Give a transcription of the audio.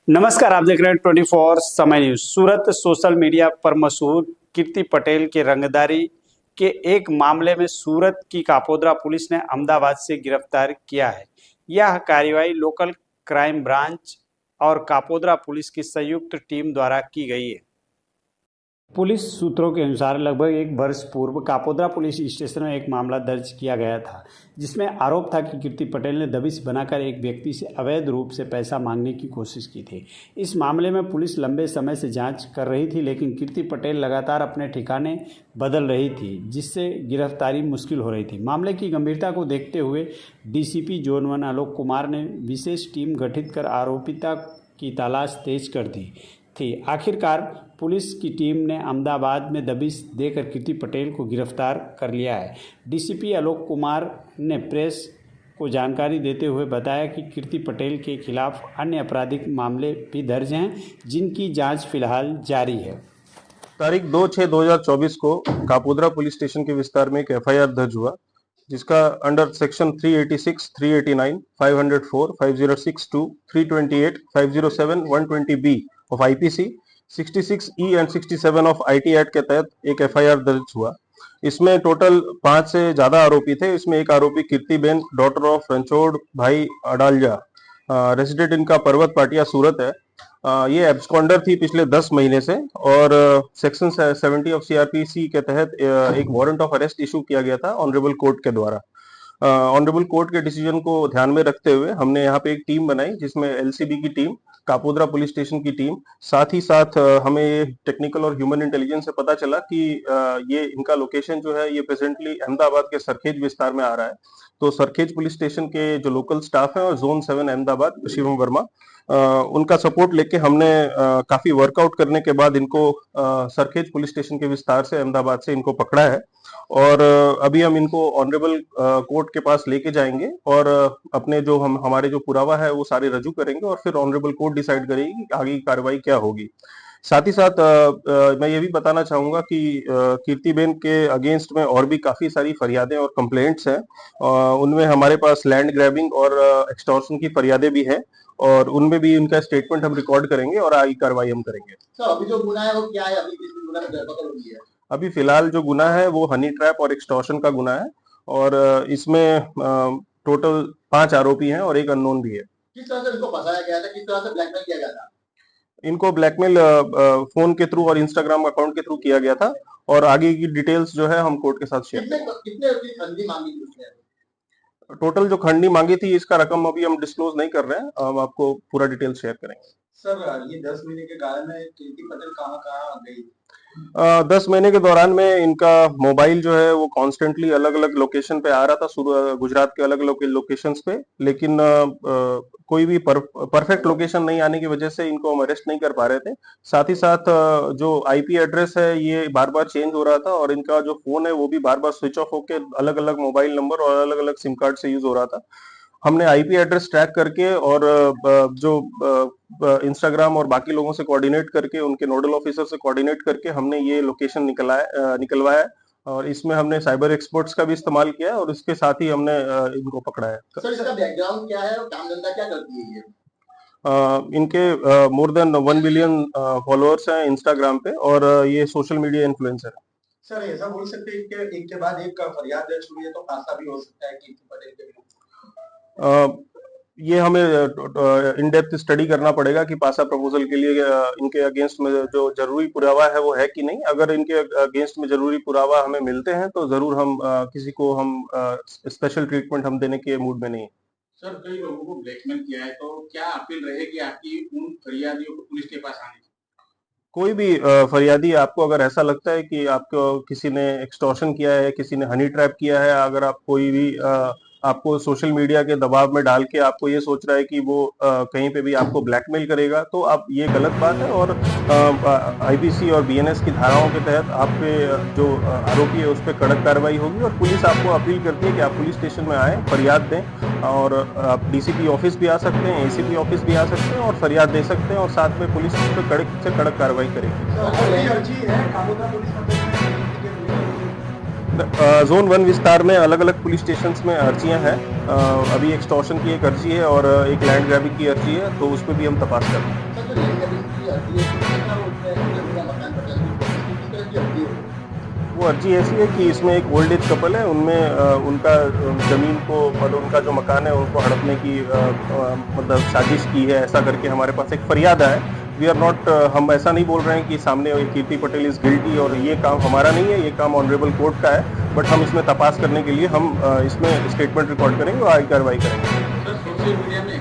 नमस्कार, आप देख रहे हैं 24 समय न्यूज। सूरत सोशल मीडिया पर मशहूर कीर्ति पटेल के रंगदारी के एक मामले में सूरत की कापोद्रा पुलिस ने अहमदाबाद से गिरफ्तार किया है। यह कार्रवाई लोकल क्राइम ब्रांच और कापोद्रा पुलिस की संयुक्त टीम द्वारा की गई है। पुलिस सूत्रों के अनुसार लगभग एक वर्ष पूर्व कापोद्रा पुलिस स्टेशन में एक मामला दर्ज किया गया था, जिसमें आरोप था कि कीर्ति पटेल ने दबिश बनाकर एक व्यक्ति से अवैध रूप से पैसा मांगने की कोशिश की थी। इस मामले में पुलिस लंबे समय से जांच कर रही थी, लेकिन कीर्ति पटेल लगातार अपने ठिकाने बदल रही थी, जिससे गिरफ्तारी मुश्किल हो रही थी। मामले की गंभीरता को देखते हुए डीसीपी जोन 1 आलोक कुमार ने विशेष टीम गठित कर आरोपिता की तलाश तेज कर दी थी। आखिरकार पुलिस की टीम ने अहमदाबाद में दबिश देकर कीर्ति पटेल को गिरफ्तार कर लिया है। डीसीपी आलोक कुमार ने प्रेस को जानकारी देते हुए बताया कि कीर्ति पटेल के खिलाफ अन्य आपराधिक मामले भी दर्ज हैं, जिनकी जांच फिलहाल जारी है। तारीख 2/6/2024 को कापोद्रा पुलिस स्टेशन के विस्तार में एक एफआईआर दर्ज हुआ, जिसका under section 386, 389, 504, 5062, 328, 507, 120B of IPC, 66E and 67 of IT act के तहत एक एफआईआर दर्ज हुआ। इसमें टोटल 5 से ज्यादा आरोपी थे। इसमें एक आरोपी कीर्तिबेन डॉटर ऑफ रणछोड़ भाई अडालजा, रेसिडेंट इनका पर्वत पाटिया सूरत है। ये एब्सकॉन्डर थी पिछले 10 महीने से और सेक्शन 70 ऑफ सीआरपीसी के तहत एक वारंट ऑफ अरेस्ट इशू किया गया था ऑनरेबल कोर्ट के द्वारा। ऑनरेबल कोर्ट के डिसीजन को ध्यान में रखते हुए हमने यहाँ पे एक टीम बनाई, जिसमें एलसीबी की टीम, कापोद्रा पुलिस स्टेशन की टीम, साथ ही साथ हमें टेक्निकल और ह्यूमन इंटेलिजेंस से पता चला कि ये इनका लोकेशन जो है ये प्रेजेंटली अहमदाबाद के सरखेज विस्तार में आ रहा है। तो सरखेज पुलिस स्टेशन के जो लोकल स्टाफ है और जोन 7 अहमदाबाद शिवम वर्मा, उनका सपोर्ट लेके हमने काफी वर्कआउट करने के बाद इनको सरखेज पुलिस स्टेशन के विस्तार से अहमदाबाद से इनको पकड़ा है और अभी हम इनको ऑनरेबल कोर्ट के पास लेके जाएंगे और अपने जो हमारे जो पुरावा है वो सारे रजू करेंगे और फिर ऑनरेबल कोर्ट डिसाइड करेगी कि आगे की कार्रवाई क्या होगी। साथ ही साथ मैं ये भी बताना चाहूंगा कि कीर्तिबेन के अगेंस्ट में और भी काफी सारी फरियादें और कंप्लेंट्स हैं। उनमें हमारे पास लैंड ग्रैबिंग और एक्सटॉर्शन की फरियादें भी हैं और उनमें भी उनका स्टेटमेंट हम रिकॉर्ड करेंगे और आगे कार्रवाई हम करेंगे। सर, अभी जो गुना है वो क्या है? अभी किस गुना में धरपकड़ हुई है? अभी फिलहाल जो गुना है वो हनी ट्रैप और एक्सटॉर्शन का गुना है और इसमें टोटल 5 आरोपी हैं और एक अननोन भी है। किस तरह से इनको फंसाया गया था, किस तरह से ब्लैकमेल किया गया था? इनको ब्लैकमेल फोन के थ्रू और इंस्टाग्राम अकाउंट के थ्रू किया गया था और आगे की डिटेल्स जो है हम कोर्ट के साथ शेयर कितने उसकी फंडी मांगी थी उसने? टोटल जो खंडी मांगी थी इसका रकम अभी हम डिस्क्लोज नहीं कर रहे हैं, हम आपको पूरा डिटेल शेयर करेंगे। सर, ये 10 महीने के कारण में कीर्ति पटेल कहाँ कहाँ गई? 10 महीने के दौरान में इनका मोबाइल जो है वो कॉन्स्टेंटली अलग अलग लोकेशन पे आ रहा था, गुजरात के अलग अलग लोकेशंस पे, लेकिन कोई भी परफेक्ट लोकेशन नहीं आने की वजह से इनको हम अरेस्ट नहीं कर पा रहे थे। साथ ही साथ जो आईपी एड्रेस है ये बार बार चेंज हो रहा था और इनका जो फोन है वो भी बार बार स्विच ऑफ होकर अलग अलग मोबाइल नंबर और अलग अलग सिम कार्ड से यूज हो रहा था। हमने आईपी एड्रेस ट्रैक करके और जो इंस्टाग्राम और बाकी लोगों से कोऑर्डिनेट करके, उनके नोडल ऑफिसर से कोऑर्डिनेट करके हमने ये लोकेशन निकलवाया और इसमें हमने साइबर एक्सपर्ट्स का भी इस्तेमाल किया है और इसके साथ ही हमने इनको पकड़ा है। सर, इसका बैकग्राउंड क्या है और काम धंधा क्या करती है ये? इनके मोर देन 1 बिलियन फॉलोअर्स हैं इंस्टाग्राम पे और ये सोशल मीडिया इन्फ्लुएंसर है। सर, ऐसा बोल सकते हैं कि एक के बाद एक का फरियाद दर्ज हुई है तो फांसा भी हो सकता है कीर्ति पटेल के विरुद्ध? ये हमें इन डेप्थ स्टडी करना पड़ेगा कि पासा प्रपोजल के लिए इनके अगेंस्ट में जो जरूरी पुरावा है वो है कि नहीं। अगर इनके अगेंस्ट में जरूरी पुरावा हमें मिलते हैं तो जरूर हम किसी को हम स्पेशल ट्रीटमेंट हम देने के मूड में नहीं। सर, कई लोगों को ब्लैकमेल किया है तो क्या अपील रहेगी आपकी उन फरियादियों को पुलिस के पास आने की? कोई भी फरियादी, आपको अगर ऐसा लगता है कि आपको किसी ने एक्सटॉर्शन किया है, किसी ने हनी ट्रैप किया है, अगर आप कोई भी आपको सोशल मीडिया के दबाव में डाल के आपको ये सोच रहा है कि वो कहीं पे भी आपको ब्लैकमेल करेगा, तो आप ये गलत बात है और आईपीसी और बीएनएस की धाराओं के तहत आप पे जो आरोपी है उस पर कड़क कार्रवाई होगी और पुलिस आपको अपील करती है कि आप पुलिस स्टेशन में आए, फरियाद दें और आप डीसीपी ऑफिस भी आ सकते हैं, एसीपी ऑफिस भी आ सकते हैं और फरियाद दे सकते हैं और साथ में पुलिस उस पर कड़क से कड़क कार्रवाई करेगी। जोन 1 विस्तार में अलग अलग पुलिस स्टेशंस में अर्जियां हैं। अभी एक्सटॉर्शन की एक अर्जी है और एक लैंड ग्रैबिंग की अर्जी है, तो उस पर भी हम तपास कर रहे हैं। जाती है तो क्या उसमें पूरा मकान बचा किस तरह की अर्जी है? वो अर्जी ऐसी है कि इसमें एक ओल्ड एज कपल है, उनमें उनका जमीन को मतलब उनका जो मकान है उनको हड़पने की मतलब साजिश की है, ऐसा करके हमारे पास एक फरियाद है। वी आर नॉट, हम ऐसा नहीं बोल रहे हैं कि सामने कीर्ति पटेल इज गिल्टी और ये काम हमारा नहीं है, ये काम ऑनरेबल कोर्ट का है, बट हम इसमें तपास करने के लिए हम इसमें स्टेटमेंट रिकॉर्ड करेंगे और आगे कार्रवाई करेंगे। सर सोशल मीडिया में